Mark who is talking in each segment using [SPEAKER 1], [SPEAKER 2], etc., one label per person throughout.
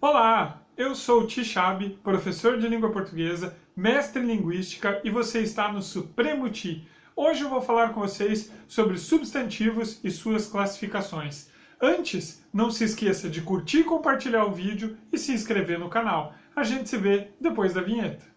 [SPEAKER 1] Olá, eu sou o Tixabe, professor de língua portuguesa, mestre em linguística e você está no Supremo Ti. Hoje eu vou falar com vocês sobre substantivos e suas classificações. Antes, não se esqueça de curtir e compartilhar o vídeo e se inscrever no canal. A gente se vê depois da vinheta.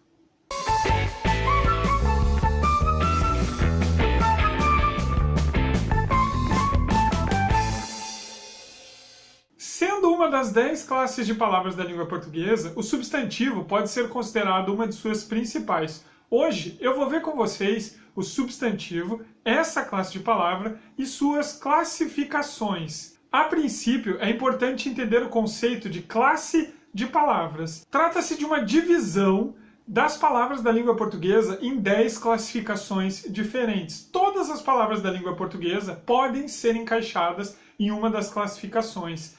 [SPEAKER 1] Sendo uma das 10 classes de palavras da língua portuguesa, o substantivo pode ser considerado uma de suas principais. Hoje eu vou ver com vocês o substantivo, essa classe de palavra e suas classificações. A princípio, é importante entender o conceito de classe de palavras. Trata-se de uma divisão das palavras da língua portuguesa em 10 classificações diferentes. Todas as palavras da língua portuguesa podem ser encaixadas em uma das classificações.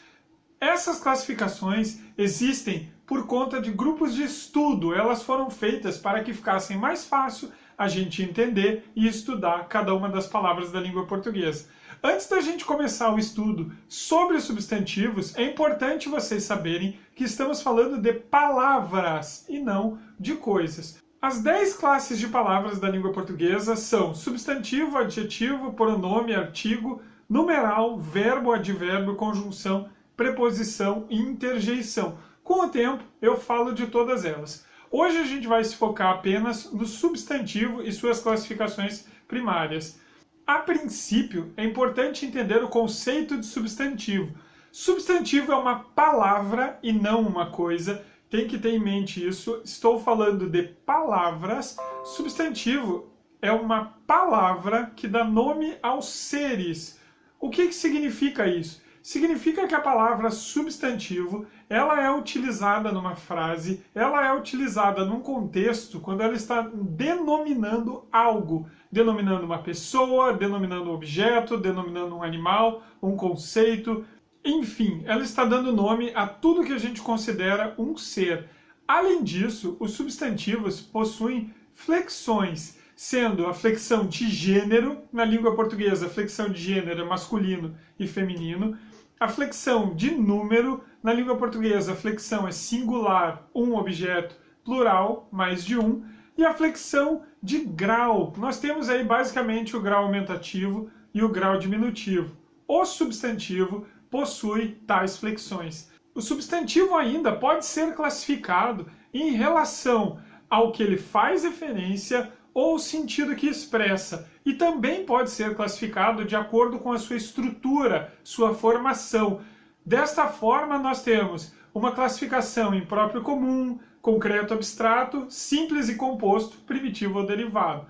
[SPEAKER 1] Essas classificações existem por conta de grupos de estudo. Elas foram feitas para que ficasse mais fácil a gente entender e estudar cada uma das palavras da língua portuguesa. Antes da gente começar o estudo sobre substantivos, é importante vocês saberem que estamos falando de palavras e não de coisas. As 10 classes de palavras da língua portuguesa são substantivo, adjetivo, pronome, artigo, numeral, verbo, advérbio, conjunção, preposição e interjeição. Com o tempo, eu falo de todas elas. Hoje a gente vai se focar apenas no substantivo e suas classificações primárias. A princípio, é importante entender o conceito de substantivo. Substantivo é uma palavra e não uma coisa. Tem que ter em mente isso. Estou falando de palavras. Substantivo é uma palavra que dá nome aos seres. O que significa isso? Significa que a palavra substantivo, ela é utilizada numa frase, ela é utilizada num contexto quando ela está denominando algo, denominando uma pessoa, denominando um objeto, denominando um animal, um conceito, enfim, ela está dando nome a tudo que a gente considera um ser. Além disso, os substantivos possuem flexões, sendo a flexão de gênero, na língua portuguesa a flexão de gênero é masculino e feminino, a flexão de número, na língua portuguesa a flexão é singular, um objeto, plural, mais de um, e a flexão de grau. Nós temos aí basicamente o grau aumentativo e o grau diminutivo. O substantivo possui tais flexões. O substantivo ainda pode ser classificado em relação ao que ele faz referência ou o sentido que expressa, e também pode ser classificado de acordo com a sua estrutura, sua formação. Desta forma, nós temos uma classificação em próprio comum, concreto abstrato, simples e composto, primitivo ou derivado.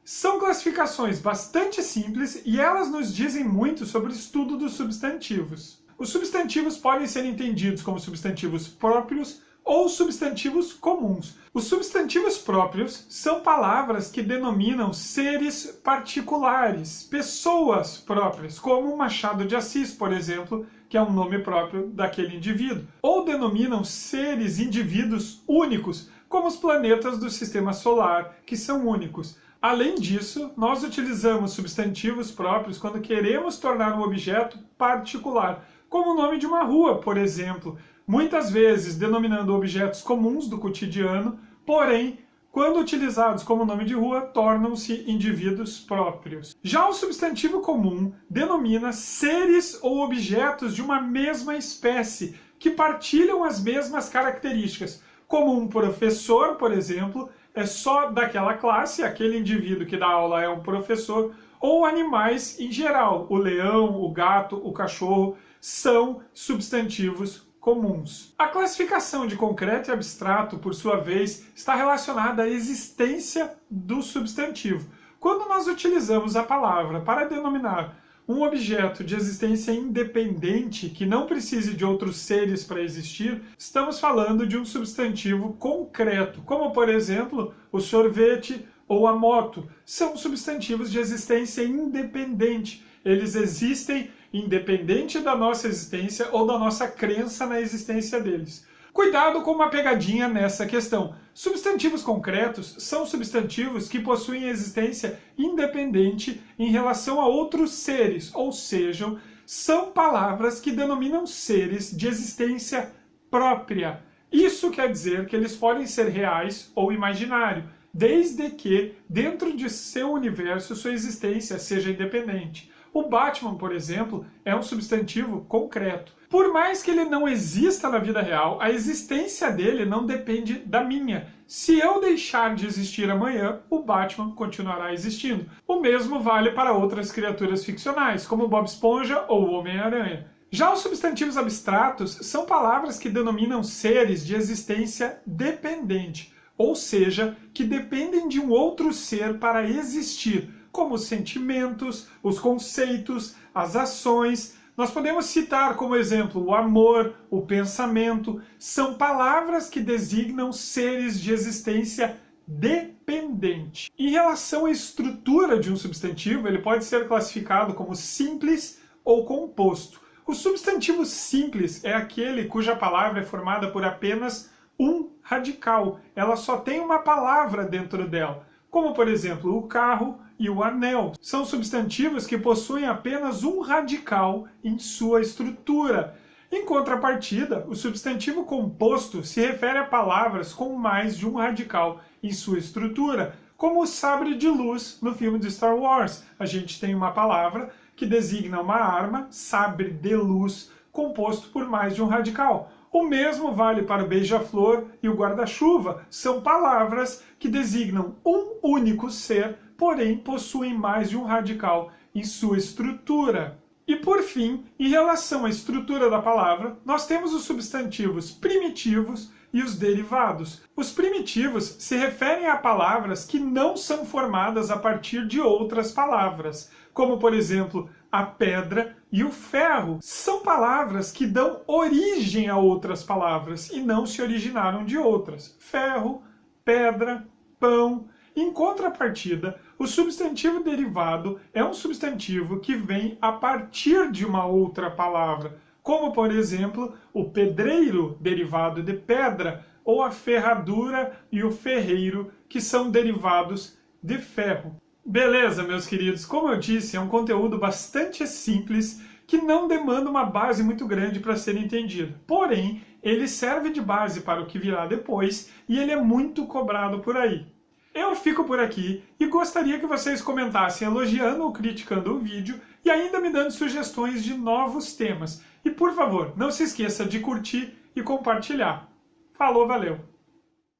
[SPEAKER 1] São classificações bastante simples e elas nos dizem muito sobre o estudo dos substantivos. Os substantivos podem ser entendidos como substantivos próprios ou substantivos comuns. Os substantivos próprios são palavras que denominam seres particulares, pessoas próprias, como Machado de Assis, por exemplo, que é um nome próprio daquele indivíduo. Ou denominam seres, indivíduos únicos, como os planetas do sistema solar, que são únicos. Além disso, nós utilizamos substantivos próprios quando queremos tornar um objeto particular, como o nome de uma rua, por exemplo, muitas vezes denominando objetos comuns do cotidiano, porém, quando utilizados como nome de rua, tornam-se indivíduos próprios. Já o substantivo comum denomina seres ou objetos de uma mesma espécie, que partilham as mesmas características, como um professor, por exemplo, é só daquela classe, aquele indivíduo que dá aula é um professor, ou animais em geral, o leão, o gato, o cachorro, são substantivos comuns. A classificação de concreto e abstrato, por sua vez, está relacionada à existência do substantivo. Quando nós utilizamos a palavra para denominar um objeto de existência independente, que não precise de outros seres para existir, estamos falando de um substantivo concreto, como, por exemplo, o sorvete ou a moto. São substantivos de existência independente. Eles existem independente da nossa existência ou da nossa crença na existência deles. Cuidado com uma pegadinha nessa questão. Substantivos concretos são substantivos que possuem existência independente em relação a outros seres, ou seja, são palavras que denominam seres de existência própria. Isso quer dizer que eles podem ser reais ou imaginários, desde que dentro de seu universo sua existência seja independente. O Batman, por exemplo, é um substantivo concreto. Por mais que ele não exista na vida real, a existência dele não depende da minha. Se eu deixar de existir amanhã, o Batman continuará existindo. O mesmo vale para outras criaturas ficcionais, como Bob Esponja ou o Homem-Aranha. Já os substantivos abstratos são palavras que denominam seres de existência dependente, ou seja, que dependem de um outro ser para existir, como os sentimentos, os conceitos, as ações. Nós podemos citar como exemplo o amor, o pensamento. São palavras que designam seres de existência dependente. Em relação à estrutura de um substantivo, ele pode ser classificado como simples ou composto. O substantivo simples é aquele cuja palavra é formada por apenas um radical. Ela só tem uma palavra dentro dela, como por exemplo o carro e o anel. São substantivos que possuem apenas um radical em sua estrutura. Em contrapartida, o substantivo composto se refere a palavras com mais de um radical em sua estrutura, como o sabre de luz no filme de Star Wars. A gente tem uma palavra que designa uma arma, sabre de luz, composto por mais de um radical. O mesmo vale para o beija-flor e o guarda-chuva. São palavras que designam um único ser, porém possuem mais de um radical em sua estrutura. E por fim, em relação à estrutura da palavra, nós temos os substantivos primitivos e os derivados. Os primitivos se referem a palavras que não são formadas a partir de outras palavras, como por exemplo a pedra e o ferro. São palavras que dão origem a outras palavras e não se originaram de outras. Ferro, pedra, pão. Em contrapartida, o substantivo derivado é um substantivo que vem a partir de uma outra palavra, como por exemplo o pedreiro, derivado de pedra, ou a ferradura e o ferreiro, que são derivados de ferro. Beleza, meus queridos, como eu disse, é um conteúdo bastante simples, que não demanda uma base muito grande para ser entendido. Porém, ele serve de base para o que virá depois e ele é muito cobrado por aí. Eu fico por aqui e gostaria que vocês comentassem elogiando ou criticando o vídeo e ainda me dando sugestões de novos temas. E por favor, não se esqueça de curtir e compartilhar. Falou, valeu!